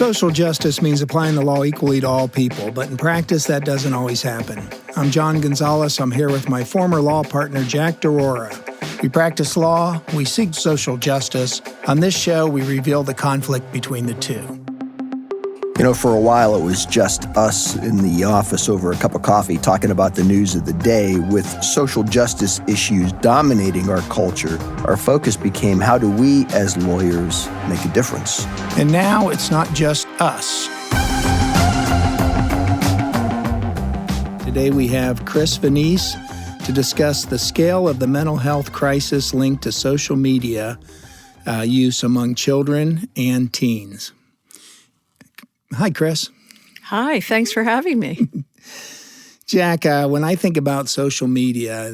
Social justice means applying the law equally to all people, but in practice, that doesn't always happen. I'm John Gonzalez. I'm here with my former law partner, Jack DeRora. We practice law, we seek social justice. On this show, we reveal the conflict between the two. You know, for a while, it was just us in the office over a cup of coffee talking about the news of the day. With social justice issues dominating our culture, our focus became how do we, as lawyers, make a difference? And now it's not just us. Today we have Chris Venice to discuss the scale of the mental health crisis linked to social media use among children and teens. Hi, Chris. Hi, thanks for having me. Jack, when I think about social media,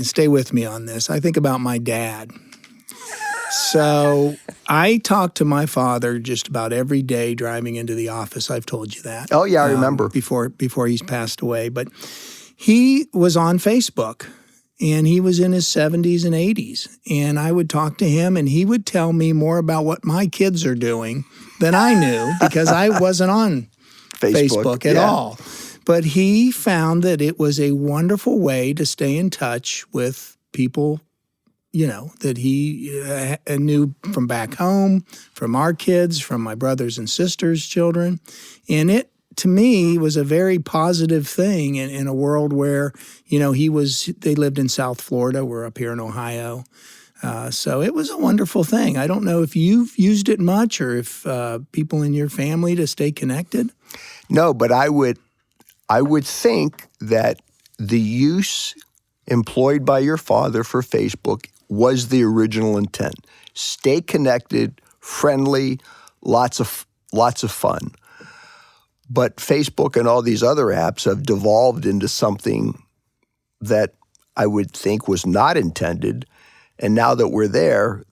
stay with me on this, I think about my dad. So I talk to my father just about every day driving into the office. I've told you that. Oh, yeah, I remember. Before he's passed away. But he was on Facebook, and he was in his 70s and 80s. And I would talk to him, and he would tell me more about what my kids are doing than I knew because I wasn't on Facebook at all. But he found that it was a wonderful way to stay in touch with people, you know, that he knew from back home, from our kids, from my brothers and sisters' children. And it, to me, was a very positive thing in a world where, you know, they lived in South Florida. We're up here in Ohio. So it was a wonderful thing. I don't know if you've used it much or if people in your family to stay connected. No, but I would think that the use employed by your father for Facebook was the original intent. Stay connected, friendly, lots of fun. But Facebook and all these other apps have devolved into something that I would think was not intended. And now that we're there,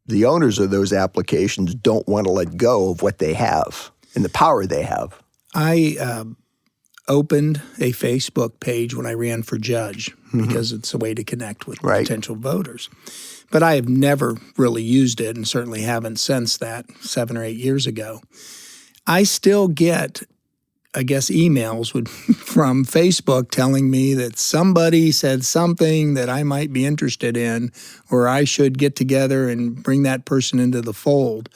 the owners of those applications don't want to let go of what they have and the power they have. I opened a Facebook page when I ran for judge because it's a way to connect with potential voters. But I have never really used it and certainly haven't since that 7 or 8 years ago. I still get, I guess, emails from Facebook telling me that somebody said something that I might be interested in or I should get together and bring that person into the fold.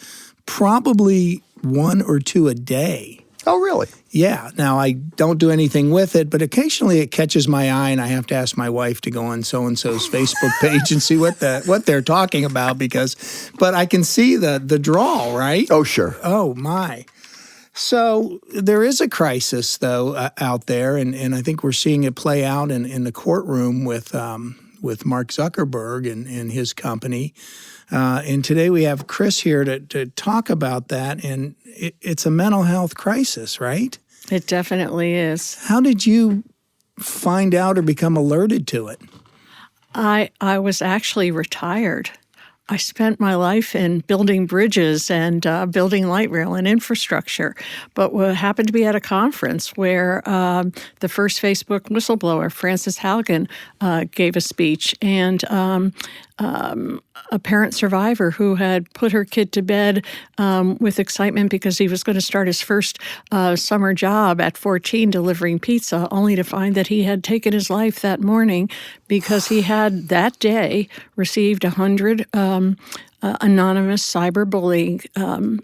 Probably 1 or 2 a day. Oh, really? Yeah. Now, I don't do anything with it, but occasionally it catches my eye and I have to ask my wife to go on so-and-so's Facebook page and see what they're talking about but I can see the draw, right? Oh, sure. Oh, my. So there is a crisis, though, out there, and I think we're seeing it play out in the courtroom with Mark Zuckerberg and his company. And today we have Chris here to talk about that, and it's a mental health crisis, right? It definitely is. How did you find out or become alerted to it? I was actually retired. I spent my life in building bridges and building light rail and infrastructure, but happened to be at a conference where the first Facebook whistleblower, Frances Haugen, gave a speech, and a parent survivor who had put her kid to bed with excitement because he was going to start his first summer job at 14 delivering pizza, only to find that he had taken his life that morning because he had that day received 100 anonymous cyberbullying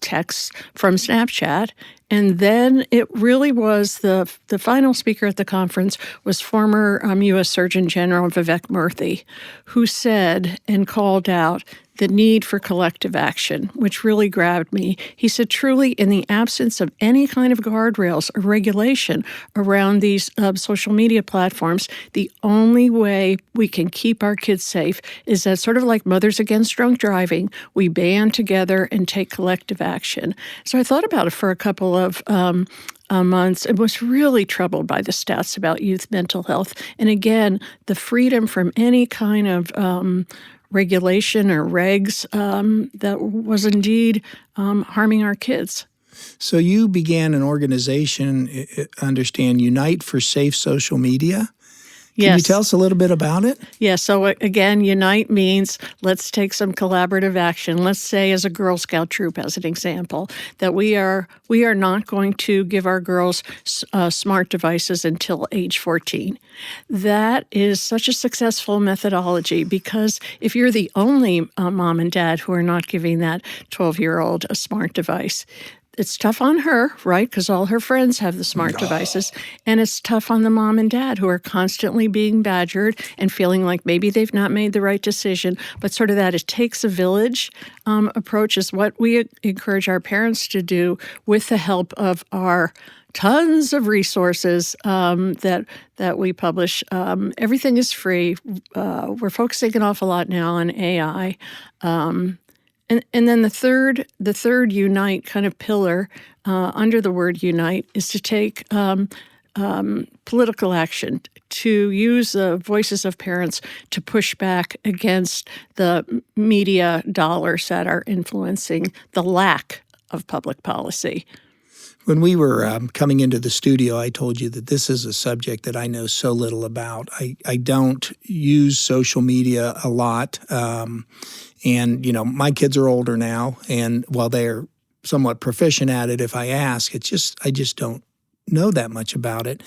texts from Snapchat. And then it really was the final speaker at the conference was former U.S. Surgeon General Vivek Murthy, who said and called out the need for collective action, which really grabbed me. He said, truly, in the absence of any kind of guardrails or regulation around these social media platforms, the only way we can keep our kids safe is that sort of like Mothers Against Drunk Driving, we band together and take collective action. So I thought about it for a couple of months and was really troubled by the stats about youth mental health. And again, the freedom from any kind of regulation or regs that was indeed harming our kids. So you began an organization, understand, Unite for Safe Social Media? Can you tell us a little bit about it? Yeah, so again, unite means let's take some collaborative action. Let's say as a Girl Scout troop, as an example, that we are not going to give our girls smart devices until age 14. That is such a successful methodology because if you're the only mom and dad who are not giving that 12-year-old a smart device, it's tough on her, right? Because all her friends have the smart devices. And it's tough on the mom and dad who are constantly being badgered and feeling like maybe they've not made the right decision. But sort of that it takes a village approach is what we encourage our parents to do with the help of our tons of resources that we publish. Everything is free. We're focusing an awful lot now on AI. And then the third unite kind of pillar under the word unite is to take political action, to use the voices of parents to push back against the media dollars that are influencing the lack of public policy. When we were coming into the studio, I told you that this is a subject that I know so little about. I don't use social media a lot. And, my kids are older now, and while they're somewhat proficient at it, if I ask, I just don't know that much about it.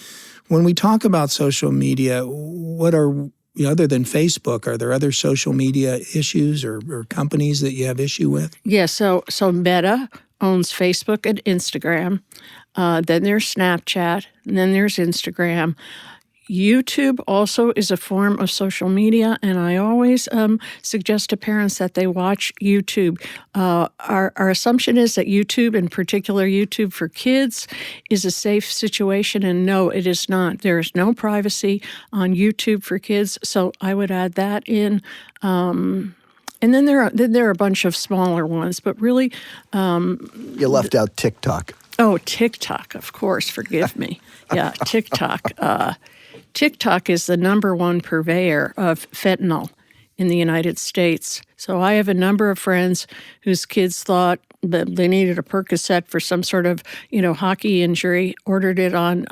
When we talk about social media, what are, other than Facebook, are there other social media issues or companies that you have issue with? Yeah, so Meta owns Facebook and Instagram. Then there's Snapchat, and then there's Instagram. YouTube also is a form of social media, and I always suggest to parents that they watch YouTube. Our assumption is that YouTube, in particular YouTube for kids, is a safe situation, and no, it is not. There is no privacy on YouTube for kids, so I would add that in. And then there are a bunch of smaller ones, but really... you left out TikTok. Oh, TikTok, of course. Forgive me. Yeah, TikTok. TikTok is the number one purveyor of fentanyl in the United States. So I have a number of friends whose kids thought that they needed a Percocet for some sort of, hockey injury, ordered it on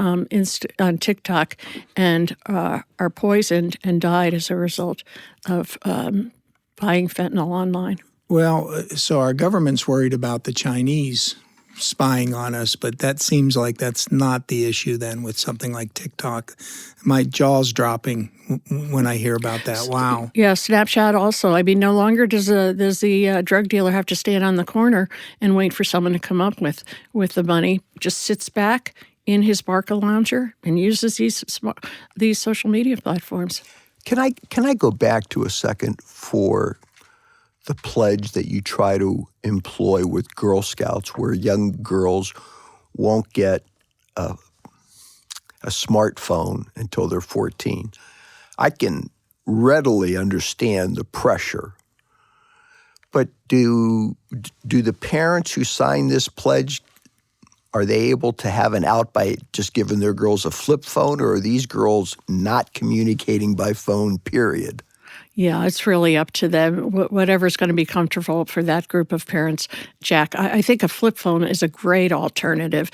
TikTok, and are poisoned and died as a result of buying fentanyl online. Well, so our government's worried about the Chinese spying on us, but that seems like that's not the issue then with something like TikTok. My jaw's dropping when I hear about that. Wow. Yeah, Snapchat also. I mean, no longer does the drug dealer have to stand on the corner and wait for someone to come up with the money. Just sits back in his Barca lounger and uses these social media platforms. Can I go back to a second for the pledge that you try to employ with Girl Scouts, where young girls won't get a smartphone until they're 14? I can readily understand the pressure, but do the parents who sign this pledge, are they able to have an out by just giving their girls a flip phone, or are these girls not communicating by phone, period? Yeah, it's really up to them, whatever's going to be comfortable for that group of parents. Jack, I think a flip phone is a great alternative.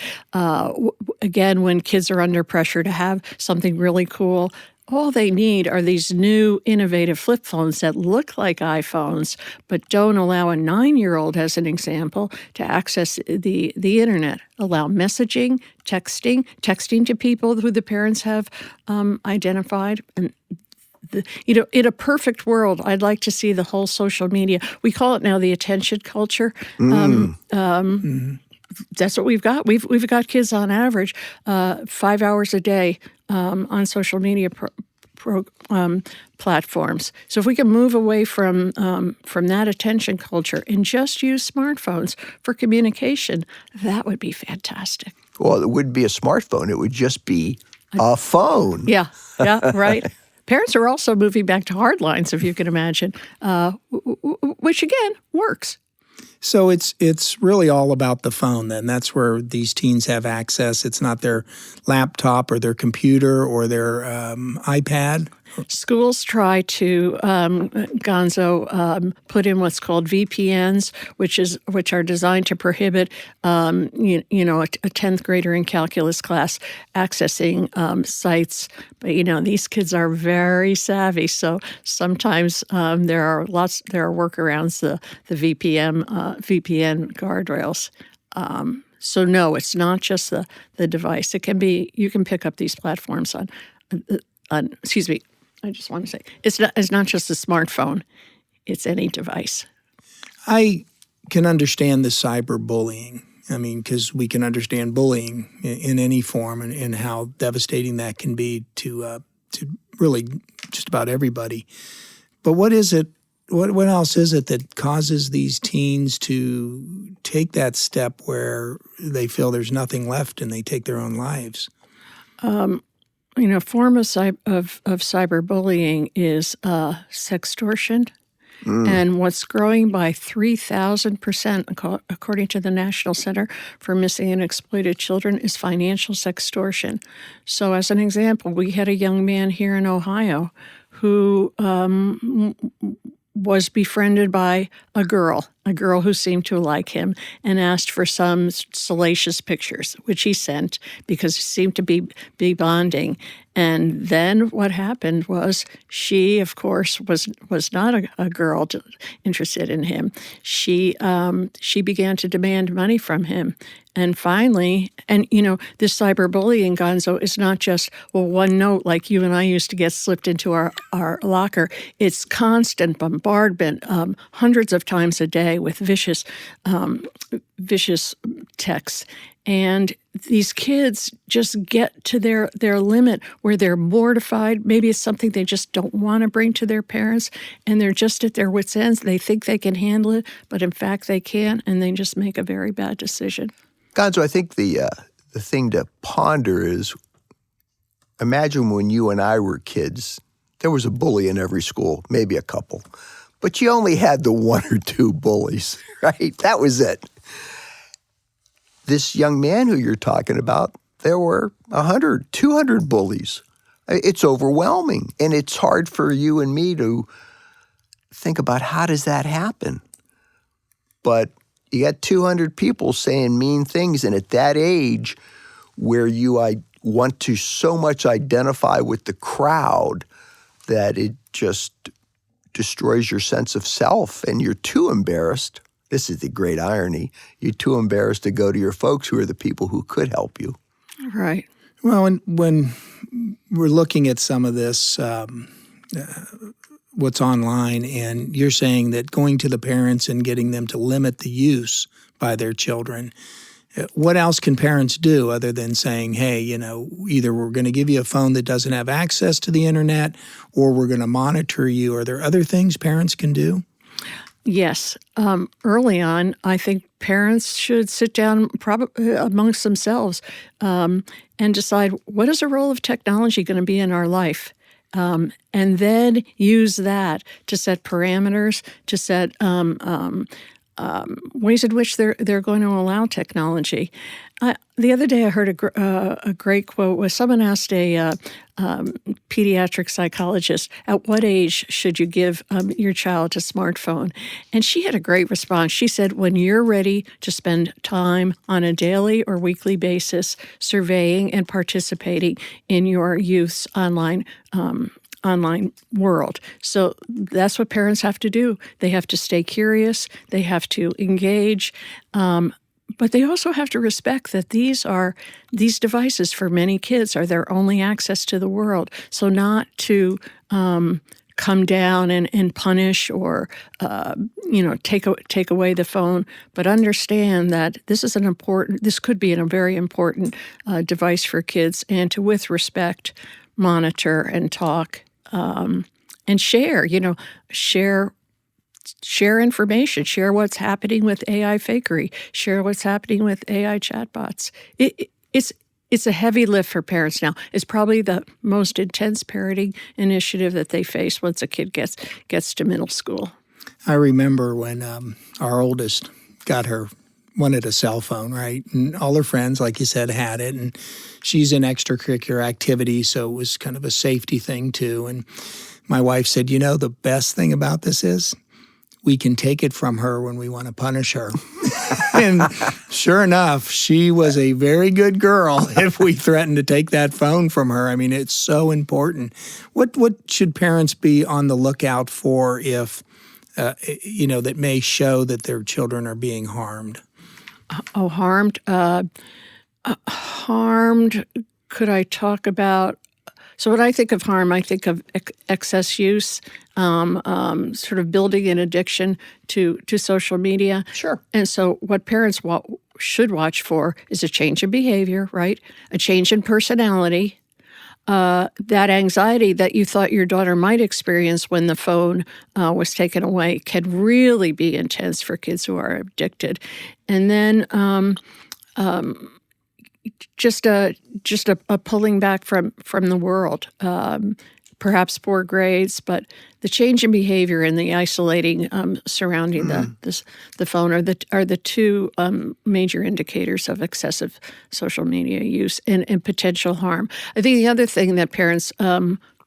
Again, when kids are under pressure to have something really cool, all they need are these new innovative flip phones that look like iPhones, but don't allow a 9-year-old, as an example, to access the internet. Allow messaging, texting to people who the parents have identified. And in a perfect world, I'd like to see the whole social media. We call it now the attention culture. That's what we've got. We've got kids on average 5 hours a day on social media platforms. So if we can move away from that attention culture and just use smartphones for communication, that would be fantastic. Well, it wouldn't be a smartphone. It would just be a phone. Yeah, right. Parents are also moving back to hard lines, if you can imagine, which, again, works. So it's really all about the phone then. That's where these teens have access. It's not their laptop or their computer or their iPad. Schools try to, Gonzo, put in what's called VPNs, which are designed to prohibit, a 10th grader in calculus class accessing sites. But these kids are very savvy, so sometimes there are workarounds, the VPN guardrails. So no, it's not just the device. It can be, you can pick up these platforms on excuse me. I just want to say it's not just a smartphone; it's any device. I can understand the cyberbullying. I mean, because we can understand bullying in any form and how devastating that can be to really just about everybody. But what is it? What else is it that causes these teens to take that step where they feel there's nothing left and they take their own lives? A form of cyberbullying is sextortion. And what's growing by 3,000%, according to the National Center for Missing and Exploited Children, is financial sextortion. So as an example, we had a young man here in Ohio who was befriended by a girl who seemed to like him and asked for some salacious pictures, which he sent because he seemed to be bonding. And then what happened was she, of course, was not a girl interested in him. She began to demand money from him. And finally, this cyberbullying, Gonzo, is not just, one note like you and I used to get slipped into our locker. It's constant bombardment, hundreds of times a day with vicious texts. And these kids just get to their limit where they're mortified. Maybe it's something they just don't want to bring to their parents, and they're just at their wits' ends. They think they can handle it, but in fact they can't, and they just make a very bad decision. Gonzo, I think the thing to ponder is, imagine when you and I were kids, there was a bully in every school, maybe a couple, but you only had the one or two bullies, right? That was it. This young man who you're talking about, there were 100, 200 bullies. It's overwhelming, and it's hard for you and me to think about how does that happen. But you got 200 people saying mean things, and at that age where you want to so much identify with the crowd that it just destroys your sense of self, and you're too embarrassed. This is the great irony. You're too embarrassed to go to your folks who are the people who could help you. Right. Well, when we're looking at some of this, what's online, and you're saying that going to the parents and getting them to limit the use by their children, what else can parents do other than saying, hey, either we're going to give you a phone that doesn't have access to the internet or we're going to monitor you? Are there other things parents can do? Yes. Early on, I think parents should sit down amongst themselves and decide what is the role of technology going to be in our life. And then use that to set parameters, to set ways in which they're going to allow technology. The other day I heard a great quote where someone asked a pediatric psychologist, at what age should you give your child a smartphone? And she had a great response. She said, when you're ready to spend time on a daily or weekly basis surveying and participating in your youth's online world. So that's what parents have to do. They have to stay curious. They have to engage. But they also have to respect that these devices for many kids are their only access to the world. So not to come down and punish or take away the phone, but understand that this could be a very important device for kids, and to, with respect, monitor and talk and share. Share information, share what's happening with AI fakery, share what's happening with AI chatbots. It's a heavy lift for parents now. It's probably the most intense parenting initiative that they face once a kid gets to middle school. I remember when our oldest got her wanted a cell phone, right? And all her friends, like you said, had it. And she's in extracurricular activities, so it was kind of a safety thing too. And my wife said, the best thing about this is we can take it from her when we want to punish her. And sure enough, she was a very good girl if we threatened to take that phone from her. I mean, it's so important. What should parents be on the lookout for if, that may show that their children are being harmed? Harmed? Harmed, could I talk about? So when I think of harm, I think of excess use, sort of building an addiction to social media. Sure. And so what parents should watch for is a change in behavior, right? A change in personality. That anxiety that you thought your daughter might experience when the phone was taken away can really be intense for kids who are addicted. And then just a pulling back from the world, perhaps poor grades, but the change in behavior and the isolating surrounding the phone are the two major indicators of excessive social media use and potential harm. I think the other thing that parents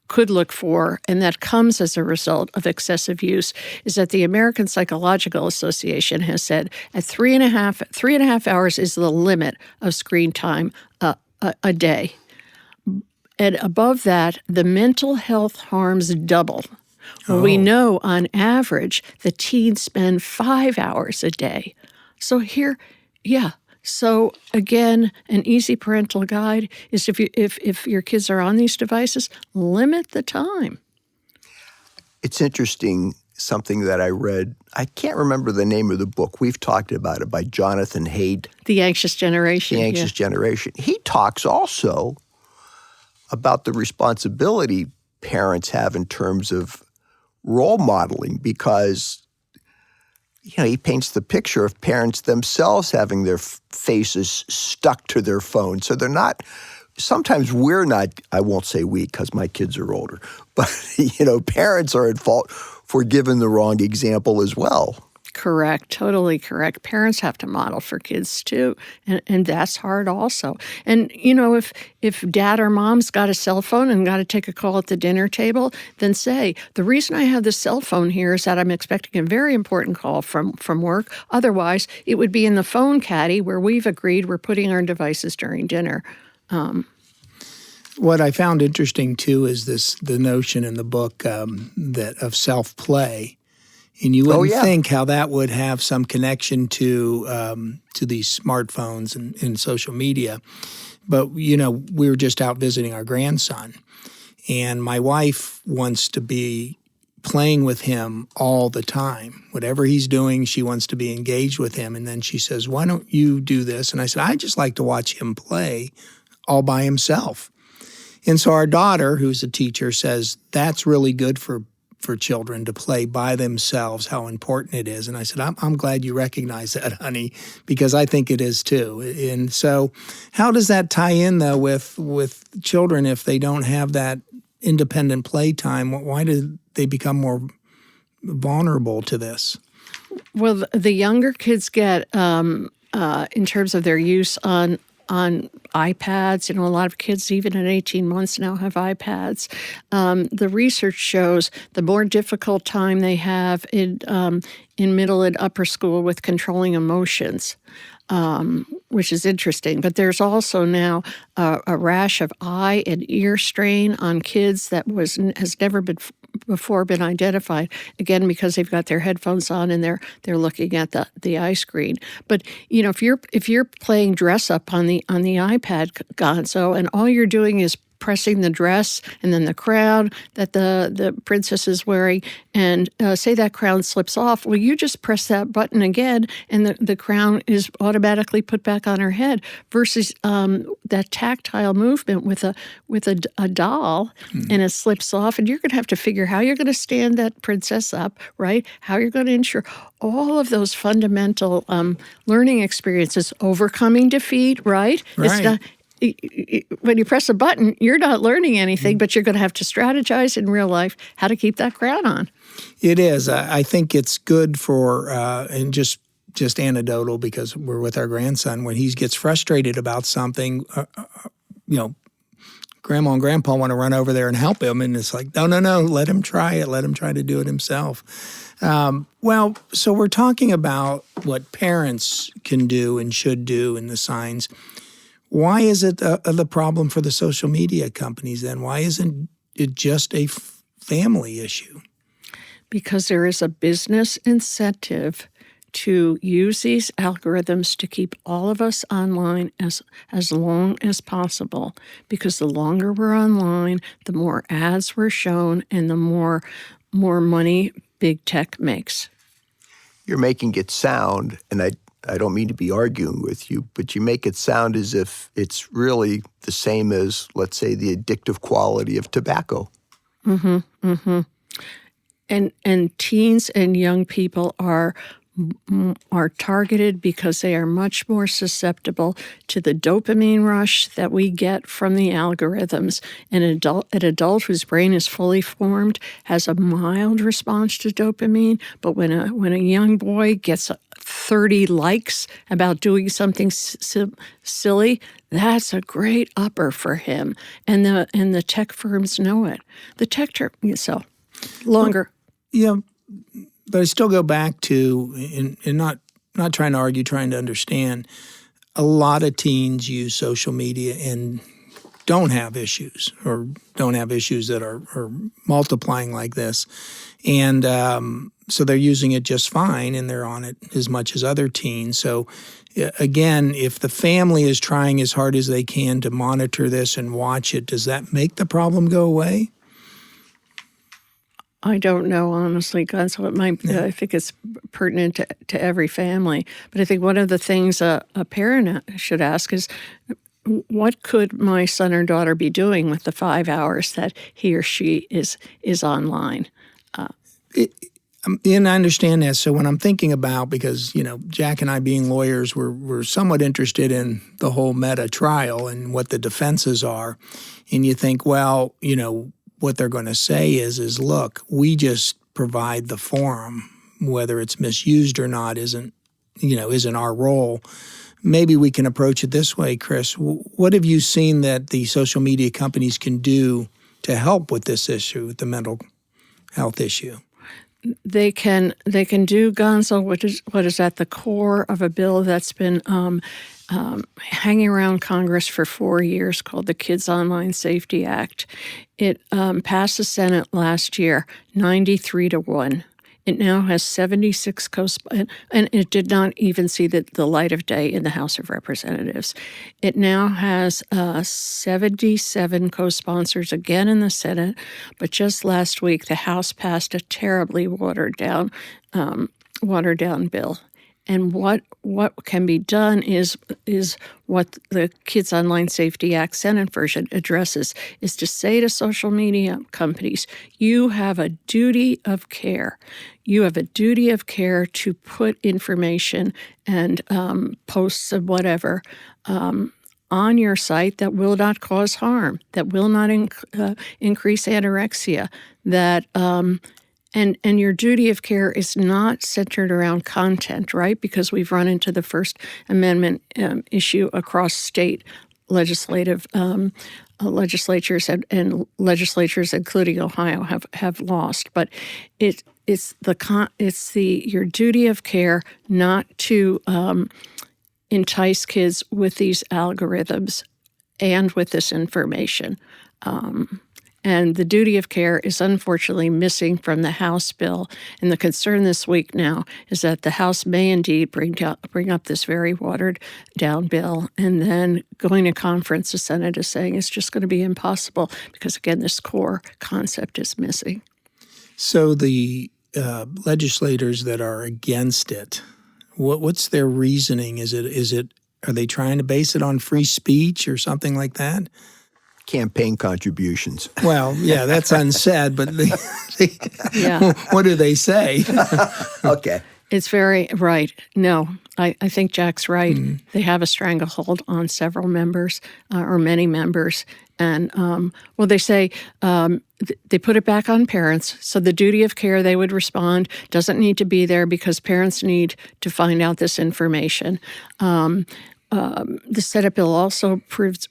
could look for, and that comes as a result of excessive use, is that the American Psychological Association has said at 3.5 hours is the limit of screen time a day. And above that, the mental health harms double. Well, we know on average the teens spend 5 hours a day. So So again, an easy parental guide is if your kids are on these devices, limit the time. It's interesting, something that I read. I can't remember the name of the book. We've talked about it, by Jonathan Haidt. The Anxious Generation. The Anxious Generation. He talks also about the responsibility parents have in terms of role modeling, because he paints the picture of parents themselves having their faces stuck to their phone. So they're not, sometimes we're not, I won't say we because my kids are older, but, parents are at fault for giving the wrong example as well. Correct. Totally correct. Parents have to model for kids too. And that's hard also. And, if dad or mom's got a cell phone and got to take a call at the dinner table, then say, the reason I have this cell phone here is that I'm expecting a very important call from work. Otherwise, it would be in the phone caddy where we've agreed we're putting our devices during dinner. What I found interesting too is the notion in the book that of self-play. And you wouldn't think how that would have some connection to these smartphones and social media. But, we were just out visiting our grandson. And my wife wants to be playing with him all the time. Whatever he's doing, she wants to be engaged with him. And then she says, why don't you do this? And I said, I just like to watch him play all by himself. And so our daughter, who's a teacher, says, that's really good for children to play by themselves, how important it is. And I said, I'm glad you recognize that, honey, because I think it is too. And so how does that tie in, though, with children if they don't have that independent play time? Why do they become more vulnerable to this? Well, the younger kids get, in terms of their use on iPads, a lot of kids, even at 18 months now, have iPads. The research shows the more difficult time they have in middle and upper school with controlling emotions, which is interesting. But there's also now a rash of eye and ear strain on kids that has never before been identified, again, because they've got their headphones on and they're looking at the eye screen. But if you're playing dress up on the iPad, Gonzo, and all you're doing is pressing the dress and then the crown that the princess is wearing, and say that crown slips off, well, you just press that button again and the crown is automatically put back on her head, versus that tactile movement with a doll, and it slips off, and you're going to have to figure how you're going to stand that princess up, right? How you're going to ensure all of those fundamental learning experiences, overcoming defeat, right? It's not, when you press a button, you're not learning anything, but you're going to have to strategize in real life how to keep that crown on. It is. I think it's good for, and just just anecdotal because we're with our grandson. When he gets frustrated about something, Grandma and Grandpa want to run over there and help him, and it's like, no, let him try it. Let him try to do it himself. So we're talking about what parents can do and should do and the signs. Why is it the problem for the social media companies then? Why isn't it just a family issue? Because there is a business incentive to use these algorithms to keep all of us online as long as possible. Because the longer we're online, the more ads we're shown and the more money big tech makes. You're making it sound, and I don't mean to be arguing with you, but you make it sound as if it's really the same as, let's say, the addictive quality of tobacco. And teens and young people are targeted because they are much more susceptible to the dopamine rush that we get from the algorithms. An adult whose brain is fully formed has a mild response to dopamine, but when a young boy gets 30 likes about doing something silly, that's a great upper for him. And the tech firms know it. The tech so longer. Yeah. But I still go back to, and not trying to argue, trying to understand, a lot of teens use social media and don't have issues or don't have issues that are multiplying like this. And so they're using it just fine and they're on it as much as other teens. So again, if the family is trying as hard as they can to monitor this and watch it, does that make the problem go away? I don't know, honestly, God. So it might. Yeah. I think it's pertinent to every family. But I think one of the things a parent should ask is, what could my son or daughter be doing with the 5 hours that he or she is online? And I understand that. So when I'm thinking about, because Jack and I being lawyers, we're somewhat interested in the whole Meta trial and what the defenses are, and you think, well, what they're going to say is, look, we just provide the forum. Whether it's misused or not isn't our role. Maybe we can approach it this way, Chris. What have you seen that the social media companies can do to help with this issue, with the mental health issue? They can do, Gonzo, what is at the core of a bill that's been hanging around Congress for 4 years, called the Kids Online Safety Act. It passed the Senate last year, 93-1. It now has 76 and it did not even see the light of day in the House of Representatives. It now has 77 co-sponsors again in the Senate, but just last week the House passed a terribly watered down bill. And what can be done is what the Kids Online Safety Act Senate version addresses, is to say to social media companies, you have a duty of care. You have a duty of care to put information and posts of whatever on your site that will not cause harm, that will not increase anorexia, that And your duty of care is not centered around content, right? Because we've run into the First Amendment issue across state legislatures legislatures, and legislatures, including Ohio, have lost. But it's your duty of care not to entice kids with these algorithms and with this information. And the duty of care is unfortunately missing from the House bill. And the concern this week now is that the House may indeed bring up this very watered-down bill, and then going to conference, the Senate is saying it's just going to be impossible because, again, this core concept is missing. So the legislators that are against it, what's their reasoning? Are they trying to base it on free speech or something like that? Campaign contributions. Well, yeah, that's unsaid, but Yeah. What do they say? Okay. It's very right. No, I think Jack's right. Mm-hmm. They have a stranglehold on several members or many members, And, they say they put it back on parents. So the duty of care, they would respond, doesn't need to be there because parents need to find out this information. The Senate bill also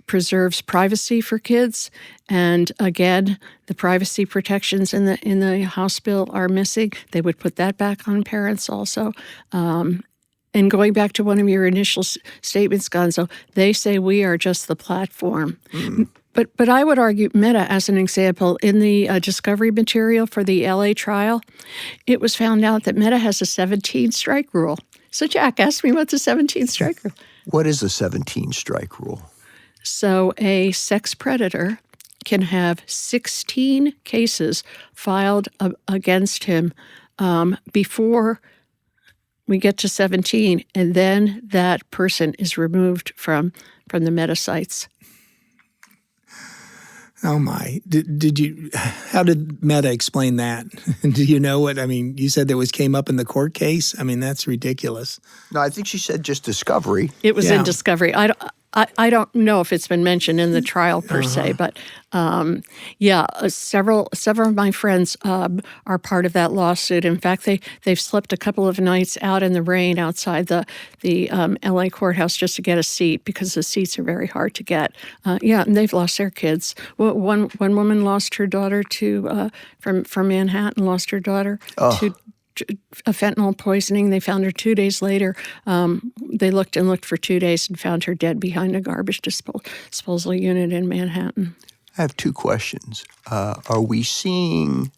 preserves privacy for kids, and again, the privacy protections in the House bill are missing. They would put that back on parents also. And going back to one of your initial statements, Gonzo, they say we are just the platform. But I would argue Meta as an example. In the discovery material for the LA trial, it was found out that Meta has a 17-strike rule. So Jack, ask me what's a 17-strike rule. What is a 17-strike rule? So a sex predator can have 16 cases filed against him before we get to 17, and then that person is removed from the Meta sites. Oh my! Did you? How did Meta explain that? Do you know what I mean? You said that came up in the court case. I mean, that's ridiculous. No, I think she said just discovery. It was in discovery. I don't know if it's been mentioned in the trial per se, but several of my friends are part of that lawsuit. In fact, they've slept a couple of nights out in the rain outside the LA courthouse just to get a seat because the seats are very hard to get. And they've lost their kids. One woman lost her daughter to from Manhattan, lost her daughter to a fentanyl poisoning. They found her 2 days later. They looked for 2 days and found her dead behind a garbage disposal unit in Manhattan. I have two questions. Are we seeing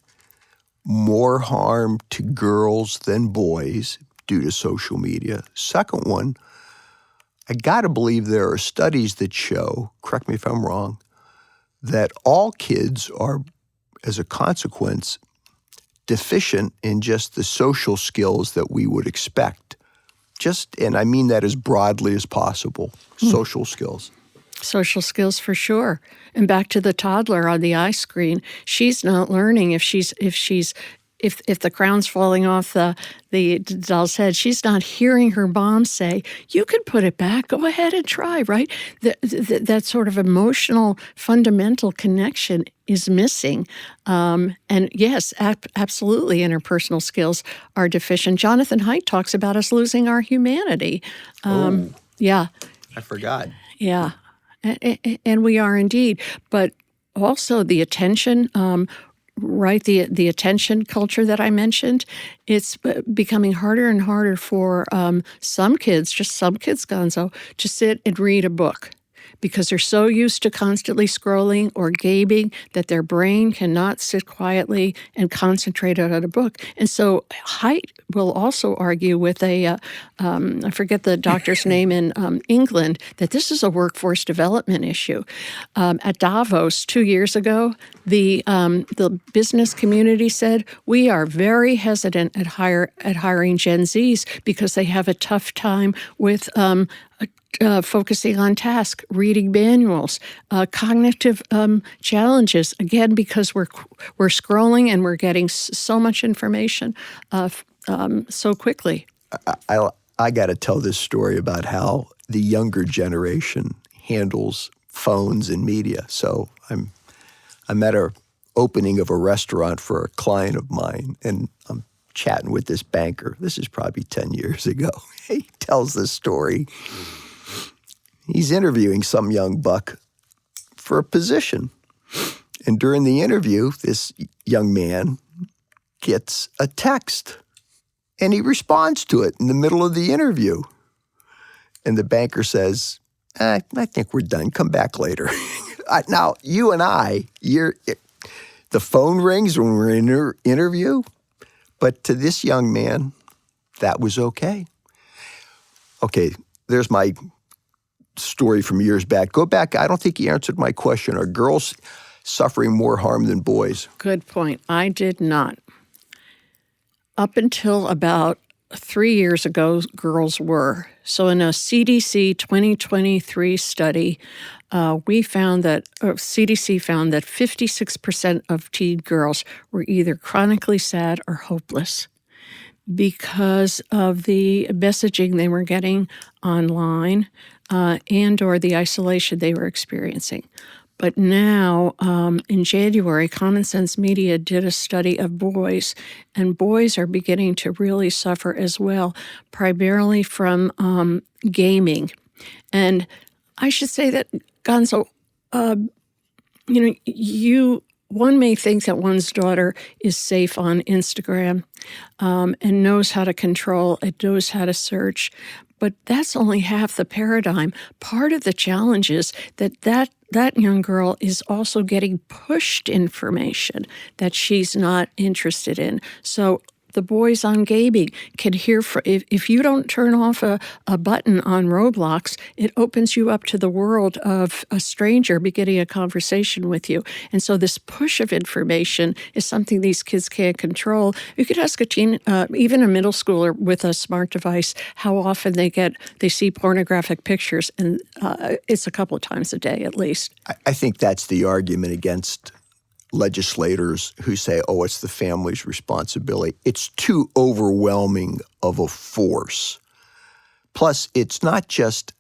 more harm to girls than boys due to social media? Second one, I got to believe there are studies that show, correct me if I'm wrong, that all kids are, as a consequence, deficient in just the social skills that we would expect. And I mean that as broadly as possible, social skills. Social skills for sure. And back to the toddler on the eye screen, she's not learning if the crown's falling off the doll's head, she's not hearing her mom say, "You can put it back. Go ahead and try." Right? That sort of emotional, fundamental connection is missing. And yes, absolutely, interpersonal skills are deficient. Jonathan Haidt talks about us losing our humanity. Yeah. I forgot. Yeah. And we are indeed. But also the attention, right, the attention culture that I mentioned, it's becoming harder and harder for some kids, Gonzo, to sit and read a book because they're so used to constantly scrolling or gaming that their brain cannot sit quietly and concentrate on a book. And so Haidt will also argue with I forget the doctor's name in England, that this is a workforce development issue. At Davos 2 years ago, the business community said, we are very hesitant at hiring Gen Zs because they have a tough time with focusing on tasks, reading manuals, cognitive challenges. Again, because we're scrolling and we're getting so much information so quickly. I got to tell this story about how the younger generation handles phones and media. So I'm at a opening of a restaurant for a client of mine, and I'm chatting with this banker. This is probably 10 years ago. He tells this story. He's interviewing some young buck for a position. And during the interview, this young man gets a text, and he responds to it in the middle of the interview. And the banker says, I think we're done. Come back later. Now, you and the phone rings when we're in an interview, but to this young man, that was okay. Okay, there's my story from years back. Go back. I don't think you answered my question. Are girls suffering more harm than boys? Good point. I did not. Up until about 3 years ago, girls were. So in a CDC 2023 study, CDC found that 56% of teen girls were either chronically sad or hopeless because of the messaging they were getting online and or the isolation they were experiencing. But now, in January, Common Sense Media did a study of boys, and boys are beginning to really suffer as well, primarily from gaming. And I should say that, Gonzo, one may think that one's daughter is safe on Instagram and knows how to control, it knows how to search, but that's only half the paradigm. Part of the challenge is that young girl is also getting pushed information that she's not interested in. So the boys on gaming can hear, if you don't turn off a button on Roblox, it opens you up to the world of a stranger beginning a conversation with you. And so this push of information is something these kids can't control. You could ask a teen, even a middle schooler with a smart device, how often they see pornographic pictures, and it's a couple of times a day at least. I think that's the argument against legislators who say, oh, it's the family's responsibility. It's too overwhelming of a force. Plus, it's not just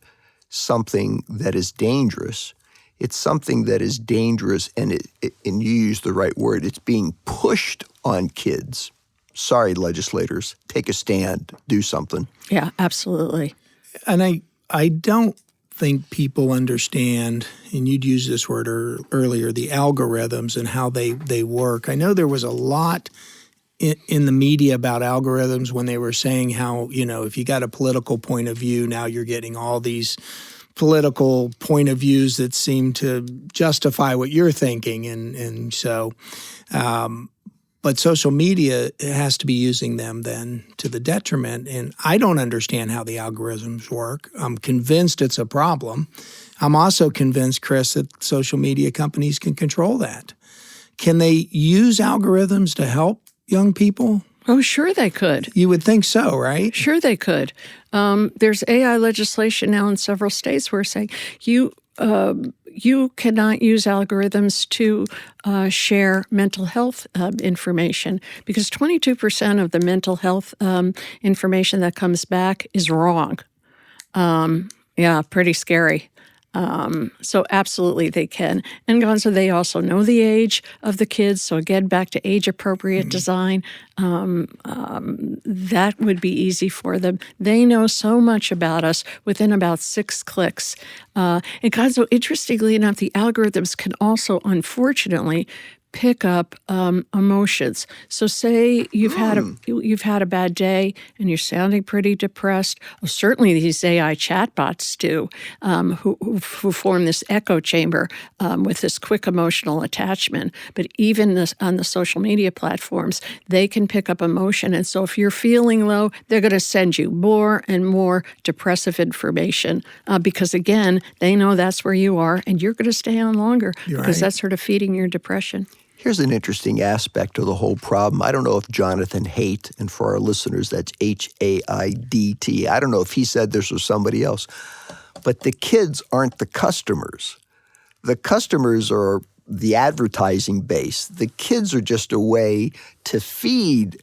something that is dangerous. It's something that is dangerous, and and you use the right word, it's being pushed on kids. Sorry, legislators, take a stand, do something. Yeah, absolutely. And I don't think people understand, and you'd use this word earlier, the algorithms and how they work. I know there was a lot in the media about algorithms when they were saying how, if you got a political point of view, now you're getting all these political point of views that seem to justify what you're thinking. And so, but social media has to be using them then to the detriment. And I don't understand how the algorithms work. I'm convinced it's a problem. I'm also convinced, Chris, that social media companies can control that. Can they use algorithms to help young people? Oh, sure they could. You would think so, right? Sure they could. There's AI legislation now in several states where saying you cannot use algorithms to share mental health information because 22% of the mental health information that comes back is wrong. Yeah, pretty scary. So absolutely they can. And Gonzo, they also know the age of the kids. So again, back to age-appropriate design, that would be easy for them. They know so much about us within about 6 clicks. And Gonzo, interestingly enough, the algorithms can also, unfortunately, pick up emotions. So say you've had a bad day and you're sounding pretty depressed. Well, certainly these AI chatbots do, who form this echo chamber with this quick emotional attachment. But even on the social media platforms, they can pick up emotion. And so if you're feeling low, they're going to send you more and more depressive information because, again, they know that's where you are and you're going to stay on longer because that's sort of feeding your depression. Here's an interesting aspect of the whole problem. I don't know if Jonathan Haidt, and for our listeners, that's H-A-I-D-T. I don't know if he said this or somebody else. But the kids aren't the customers. The customers are the advertising base. The kids are just a way to feed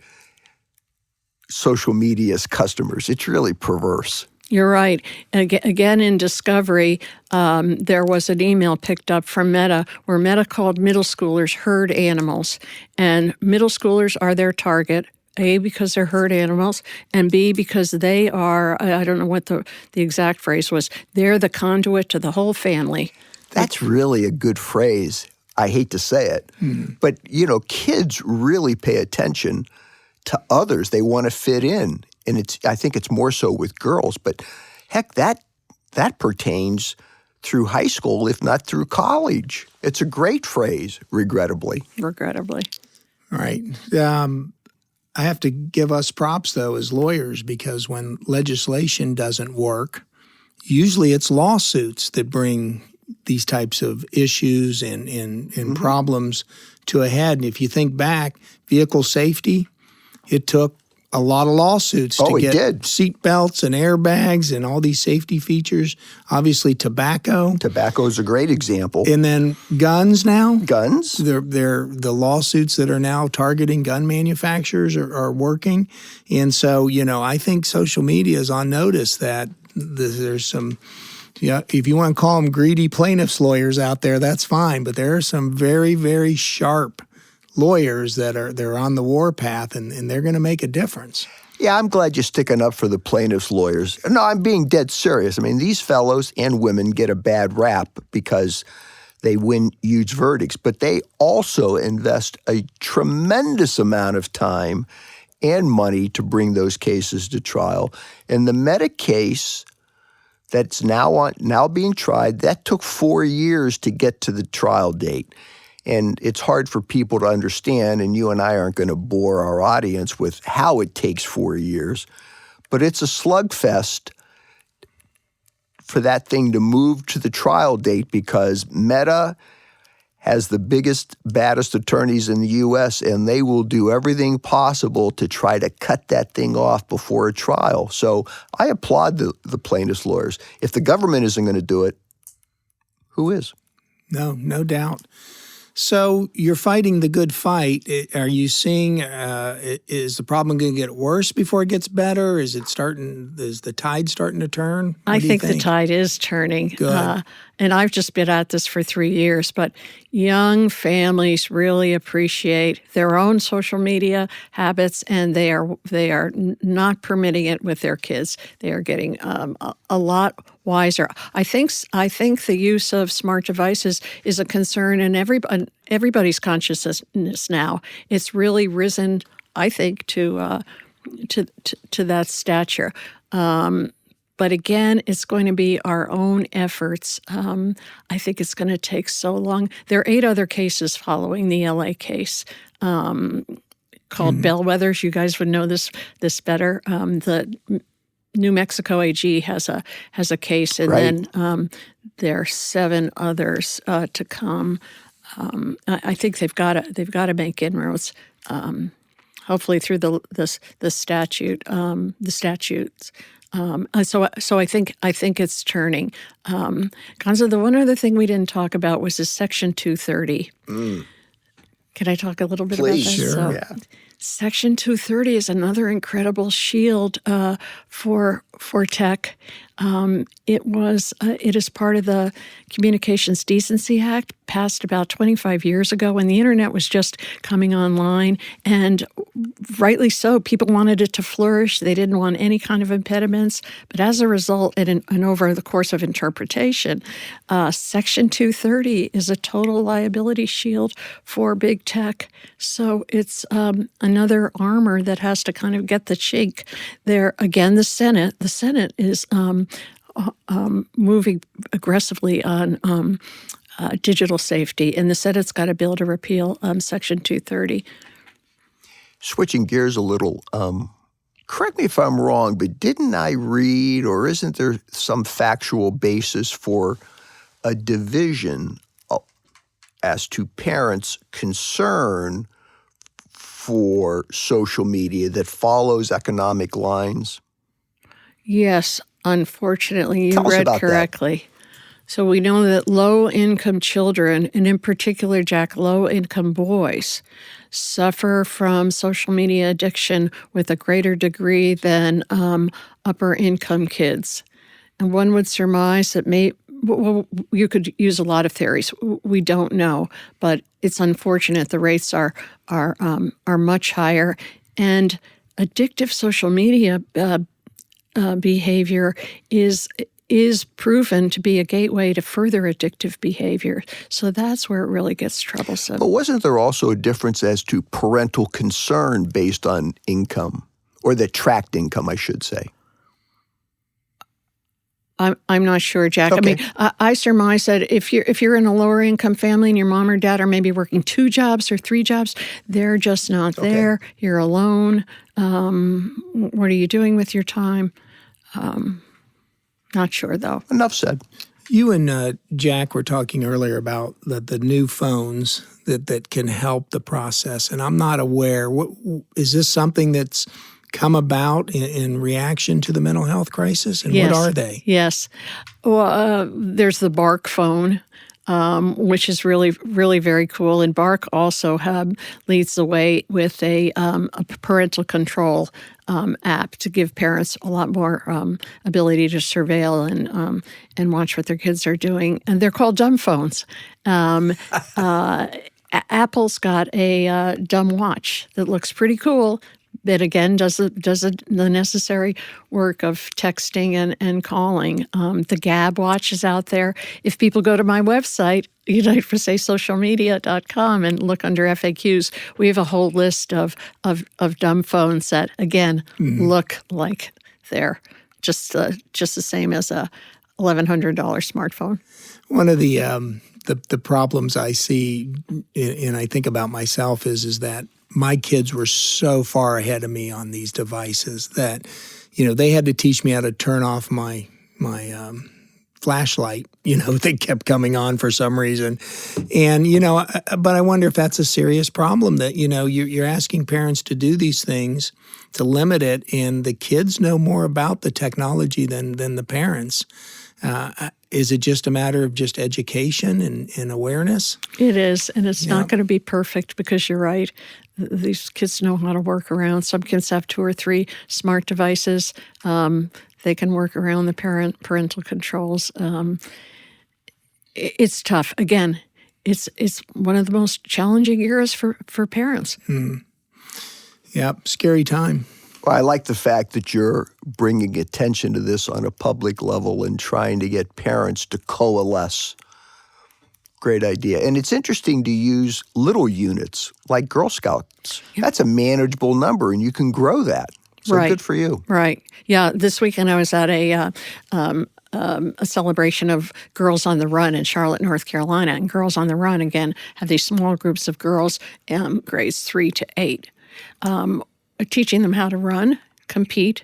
social media's customers. It's really perverse. You're right. Again, in Discovery, there was an email picked up from Meta where Meta called middle schoolers herd animals. And middle schoolers are their target, A, because they're herd animals, and B, because they are, I don't know what the exact phrase was, they're the conduit to the whole family. That's really a good phrase. I hate to say it. But, kids really pay attention to others. They want to fit in. And I think it's more so with girls, but heck, that pertains through high school, if not through college. It's a great phrase, regrettably. Regrettably. All right. I have to give us props, though, as lawyers, because when legislation doesn't work, usually it's lawsuits that bring these types of issues and problems to a head. And if you think back, vehicle safety, it took a lot of lawsuits to get seat belts and airbags and all these safety features. Obviously, tobacco. Tobacco is a great example. And then guns now. Guns? They're the lawsuits that are now targeting gun manufacturers are working. And so, I think social media is on notice that there's some Yeah, if you want to call them greedy plaintiffs lawyers out there, that's fine. But there are some very, very sharp lawyers they're on the warpath, and they're going to make a difference. Yeah, I'm glad you're sticking up for the plaintiffs' lawyers. No, I'm being dead serious. I mean, these fellows and women get a bad rap because they win huge verdicts, but they also invest a tremendous amount of time and money to bring those cases to trial. And the Meta case that's now being tried, that took 4 years to get to the trial date. And it's hard for people to understand, and you and I aren't going to bore our audience with how it takes 4 years, but it's a slugfest for that thing to move to the trial date because Meta has the biggest, baddest attorneys in the U.S., and they will do everything possible to try to cut that thing off before a trial. So I applaud the plaintiffs' lawyers. If the government isn't going to do it, who is? No doubt. So you're fighting the good fight. Are you seeing, is the problem going to get worse before it gets better? Is the tide starting to turn? I think the tide is turning. Good. And I've just been at this for 3 years, but young families really appreciate their own social media habits, and they are not permitting it with their kids. They are getting a lot wiser. I think the use of smart devices is a concern in everybody's consciousness now. It's really risen, I think, to that stature. But again, it's going to be our own efforts. I think it's going to take so long. There are 8 other cases following the LA case called Bellwethers. You guys would know this better. The New Mexico AG has a case, and right. then there are 7 others to come. I think they've got to make inroads. Hopefully through the statutes. So I think it's turning. Gonzo, the one other thing we didn't talk about was this Section 230. Can I talk a little bit Please, about that? sure. Yeah. Section 230 is another incredible shield for tech. It is part of the Communications Decency Act, passed about 25 years ago when the internet was just coming online, and rightly so. People wanted it to flourish. They didn't want any kind of impediments. But as a result, and over the course of interpretation, Section 230 is a total liability shield for big tech. So it's another armor that has to kind of get the chink. There again, the Senate is moving aggressively on digital safety, and the Senate's got a bill to repeal Section 230. Switching gears a little, correct me if I'm wrong, but didn't I read, or isn't there some factual basis for a division as to parents' concern for social media that follows economic lines? Yes, unfortunately, you Tell us read about correctly. That. So we know that low-income children, and in particular, Jack, low-income boys, suffer from social media addiction with a greater degree than upper-income kids. And one would surmise that you could use a lot of theories. We don't know, but it's unfortunate. The rates are much higher, and addictive social media behavior is proven to be a gateway to further addictive behavior. So that's where it really gets troublesome. But wasn't there also a difference as to parental concern based on income, or the tracked income, I should say? I'm not sure, Jack. Okay. I mean, I surmise that if you're in a lower income family and your mom or dad are maybe working 2 jobs or 3 jobs, they're just not there. You're alone. What are you doing with your time? Not sure, though. Enough said. You and Jack were talking earlier about the new phones that can help the process, and I'm not aware. Is this something that's come about in reaction to the mental health crisis, and Yes. what are they? Yes. Well, there's the Bark phone. which is really, really very cool. And Bark also leads the way with a parental control app to give parents a lot more ability to surveil and watch what their kids are doing. And they're called dumb phones. Apple's got a dumb watch that looks pretty cool. That again does the necessary work of texting and calling. The Gab watch is out there. If people go to my website, unitedforsafe.socialmedia.com, and look under FAQs, we have a whole list of dumb phones that again look like they're just the same as a $1,100 smartphone. One of the problems I see, and I think about myself, is that my kids were so far ahead of me on these devices that, they had to teach me how to turn off my flashlight, that kept coming on for some reason. And, but I wonder if that's a serious problem that, you're asking parents to do these things to limit it, and the kids know more about the technology than the parents. Is it just a matter of just education and awareness? It is, and it's not going to be perfect because you're right. These kids know how to work around. Some kids have 2 or 3 smart devices. They can work around the parental controls. It's tough. Again, it's one of the most challenging eras for parents. Yep, scary time. Well, I like the fact that you're bringing attention to this on a public level and trying to get parents to coalesce. Great idea. And it's interesting to use little units like Girl Scouts. Yep. That's a manageable number, and you can grow that. So good for you. Right. Yeah. This weekend I was at a celebration of Girls on the Run in Charlotte, North Carolina. And Girls on the Run, again, have these small groups of girls, grades 3 to 8. Teaching them how to run, compete,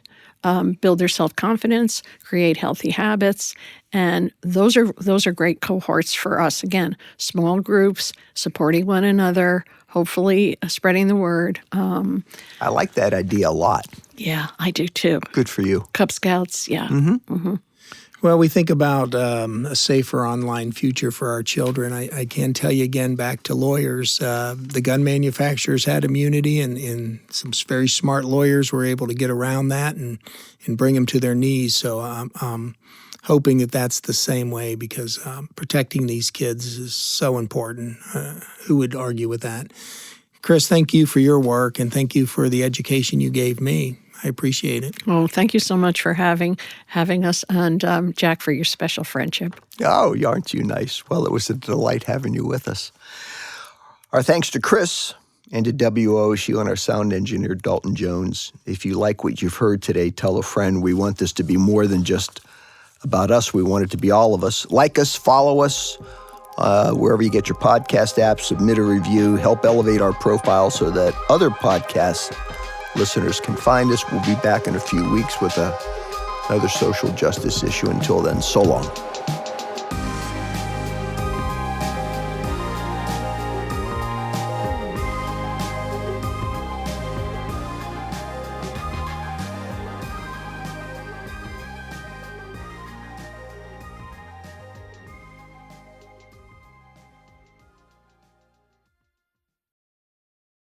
build their self-confidence, create healthy habits. And those are great cohorts for us. Again, small groups, supporting one another, hopefully spreading the word. I like that idea a lot. Yeah, I do too. Good for you. Cub Scouts, yeah. Well, we think about a safer online future for our children. I can tell you again, back to lawyers, the gun manufacturers had immunity, and some very smart lawyers were able to get around that and bring them to their knees. So I'm hoping that that's the same way, because protecting these kids is so important. Who would argue with that? Chris, thank you for your work, and thank you for the education you gave me. I appreciate it. Oh, thank you so much for having us, and Jack, for your special friendship. Oh, aren't you nice? Well, it was a delight having you with us. Our thanks to Chris and to WOSU and our sound engineer, Dalton Jones. If you like what you've heard today, tell a friend. We want this to be more than just about us. We want it to be all of us. Like us, follow us, wherever you get your podcast apps, submit a review, help elevate our profile so that other podcast listeners can find us. We'll be back in a few weeks with another social justice issue. Until then, so long.